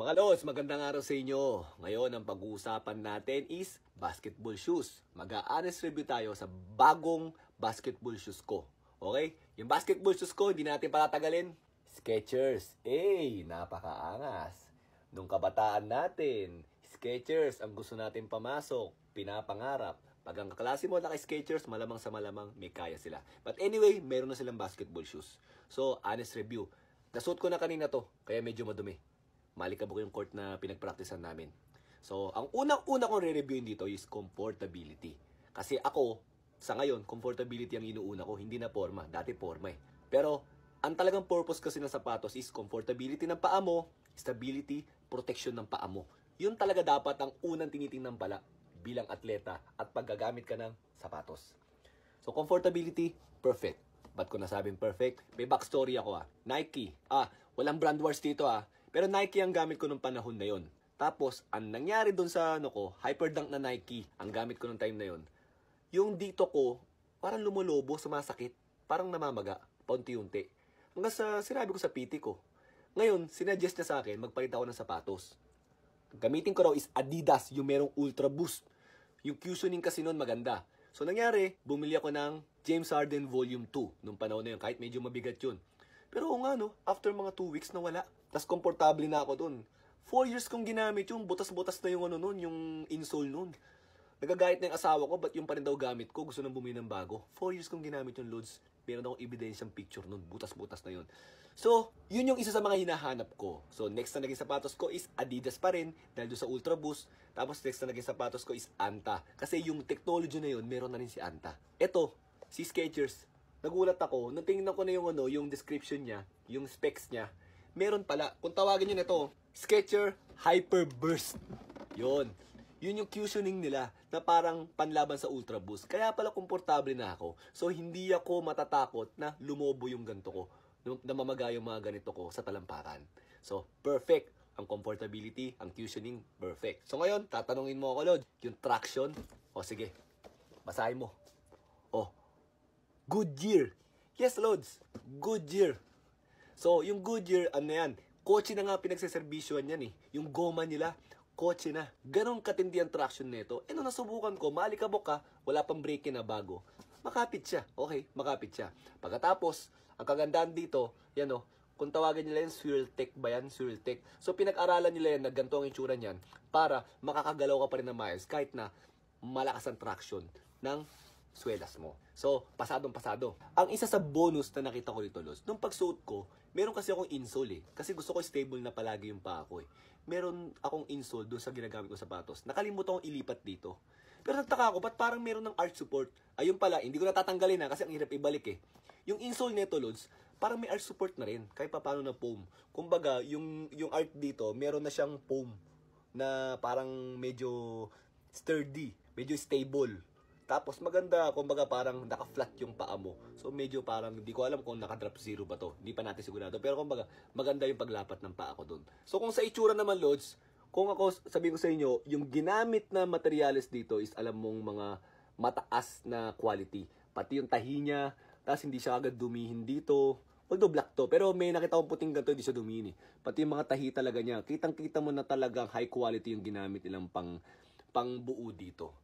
Mga lods, magandang araw sa inyo. Ngayon, ang pag-uusapan natin is basketball shoes. Mag-a-honest review tayo sa bagong basketball shoes ko. Okay? Yung basketball shoes ko, hindi natin patatagalin. Skechers. Napakaangas. Nung kabataan natin, Skechers ang gusto natin pamasok, pinapangarap. Pag ang kaklase mo naka-Skechers, malamang sa malamang may kaya sila. But anyway, meron na silang basketball shoes. So, honest review. Nasuot ko na kanina to, kaya medyo madumi. Malikabok yung court na pinagpraktisan namin. So, ang unang-una kong re-reviewin dito is comfortability. Kasi ako, sa ngayon, comfortability ang inuuna ko, hindi na forma. Dati forma eh. Pero, ang talagang purpose kasi ng sapatos is comfortability ng paa mo, stability, protection ng paa mo. Yun talaga dapat ang unang tinitingnan pala bilang atleta at paggagamit ka ng sapatos. So, comfortability, perfect. Ba't ko nasabing perfect? May backstory ako Nike. Walang brand wars dito Pero Nike ang gamit ko nung panahon na yon. Tapos, ang nangyari dun sa Hyperdunk na Nike, ang gamit ko nung time na yon. Yung dito ko, parang lumulobo, sumasakit, parang namamaga, paunti-unti. Hanggang sa sinabi ko sa PT ko. Ngayon, sinuggest niya sa akin, magpalit ako ng sapatos. Gamitin ko raw is Adidas, yung merong Ultra Boost. Yung cushioning kasi nun maganda. So, nangyari, bumili ako ng James Harden Volume 2 nung panahon na yun, kahit medyo mabigat yun. Pero after mga 2 weeks nawala. Tapos komportable na ako dun. 4 years kong ginamit yung butas-butas na yung yung insole nun. Nagagayat na yung asawa ko, ba't yung pa rin daw gamit ko? Gusto nang bumili ng bago. 4 years kong ginamit yung loads. Meron akong evidensyang picture nun. Butas-butas na yun. So, yun yung isa sa mga hinahanap ko. So, next na naging sapatos ko is Adidas pa rin, dahil doon sa Ultra Boost. Tapos, next na naging sapatos ko is Anta. Kasi yung technology na yun, meron na rin si Anta. Ito, si Skechers. Nagulat ako, nung tingnan ko na yung description niya, yung specs niya, meron pala, kung tawagin nyo na ito, Skechers Hyper Burst. Yun yung cushioning nila na parang panlaban sa Ultra Boost. Kaya pala komportable na ako. So, hindi ako matatakot na lumobo yung ganito ko, na mamaga yung mga ganito ko sa talampakan. So, perfect. Ang comfortability, ang cushioning, perfect. So, ngayon, tatanungin mo ako, Lord, yung traction, sige, basahin mo. Goodyear. Yes, Lods. Goodyear. So, yung Goodyear, yan? Kotse na nga pinagseservisyoan yan Yung goma nila, kotse na. Ganon katindi ang traction nito. Nung nasubukan ko, malikabok ka, wala pang brake na bago. Makapit siya. Okay, makapit siya. Pagkatapos, ang kagandahan dito, kung tawagin nila yan, Swirltech ba yan? Swirltech. So, pinag-aralan nila yan na ganito ang itsura niyan para makakagalaw ka pa rin ng miles kahit na malakas ang traction ng swelas mo. So, pasadong-pasado. Ang isa sa bonus na nakita ko dito, Los, nung pagsuot ko, meron kasi akong insole Kasi gusto ko stable na palagi yung paa ko Meron akong insole doon sa ginagamit ko sapatos. Nakalimutan kong ilipat dito. Pero nagtaka ako, ba't parang meron ng arch support? Ayun pala, hindi ko natatanggalin kasi ang hirap ibalik Yung insole nito, Lods, parang may arch support na rin, kahit paano na foam. Kumbaga, yung arch dito, meron na siyang foam na parang medyo sturdy, medyo stable. Tapos maganda, kumbaga parang naka-flat yung paa mo. So medyo parang, hindi ko alam kung naka-drop zero ba to. Hindi pa natin sigurado. Pero kumbaga, maganda yung paglapat ng paa ko dun. So kung sa itsura naman, Lods, kung ako, sabihin ko sa inyo, yung ginamit na materials dito is alam mong mga mataas na quality. Pati yung tahi niya, tapos hindi siya agad dumihin dito. Although black to, pero may nakita akong puting ganito, hindi siya dumihin Pati yung mga tahi talaga niya, kitang-kita mo na talagang high quality yung ginamit nilang pang buo dito.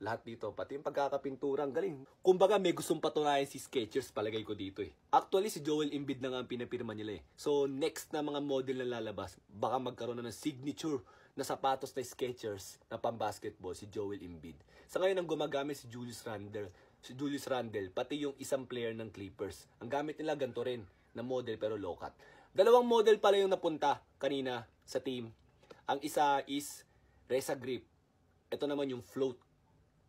Lahat dito, pati yung pagkakapintura, ang galing. Kumbaga, may gustong patunayan si Skechers, palagay ko dito Actually, si Joel Embiid na nga ang pinapirma nila So, next na mga model na lalabas, baka magkaroon na ng signature na sapatos na Skechers na pang-basketball, si Joel Embiid. Sa ngayon, ang gumagamit si Julius Randle, pati yung isang player ng Clippers. Ang gamit nila, ganito rin, na model pero low cut. Dalawang model pala yung napunta kanina sa team. Ang isa is Reza Grip. Ito naman yung Float.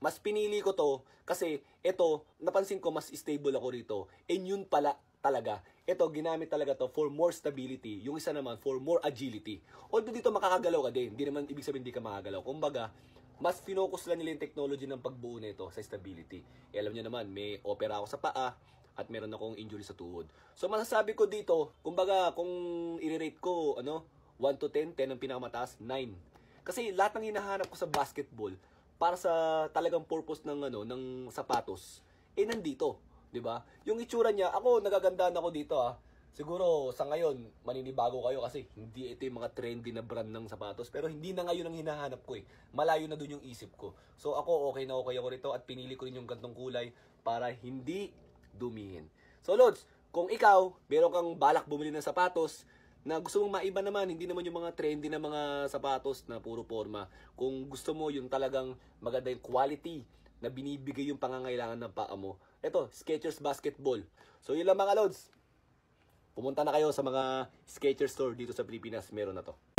Mas pinili ko to kasi ito, napansin ko mas stable ako rito. And yun pala talaga. Ito, ginamit talaga to for more stability. Yung isa naman for more agility. Although dito makakagalaw ka din. Hindi naman ibig sabihin hindi ka makakagalaw. Kumbaga, mas finokus lang nila yung technology ng pagbuo nito sa stability. Alam nyo naman, may opera ako sa paa at meron akong injury sa tuhod. So masasabi ko dito, kumbaga kung i-rate ko, 1 to 10, 10 ang pinakamataas, 9. Kasi lahat ng hinahanap ko sa basketball, para sa talagang purpose ng ng sapatos nandito, 'di ba? Yung itsura niya, ako nagagandahan ako dito siguro sa ngayon, maninibago kayo kasi hindi ito yung mga trendy na brand ng sapatos. Pero hindi na ngayon ang hinahanap ko eh. Malayo na dun yung isip ko. So ako, okay na okay ako rito at pinili ko rin yung gantong kulay para hindi dumihin. So Lods, kung ikaw, meron kang balak bumili ng sapatos na gusto mong maiba naman, hindi naman yung mga trendy na mga sapatos na puro forma. Kung gusto mo yung talagang maganda yung quality na binibigay yung pangangailangan ng paa mo, eto, Skechers Basketball. So yun lang mga Lods. Pumunta na kayo sa mga Skechers store dito sa Pilipinas, meron na to.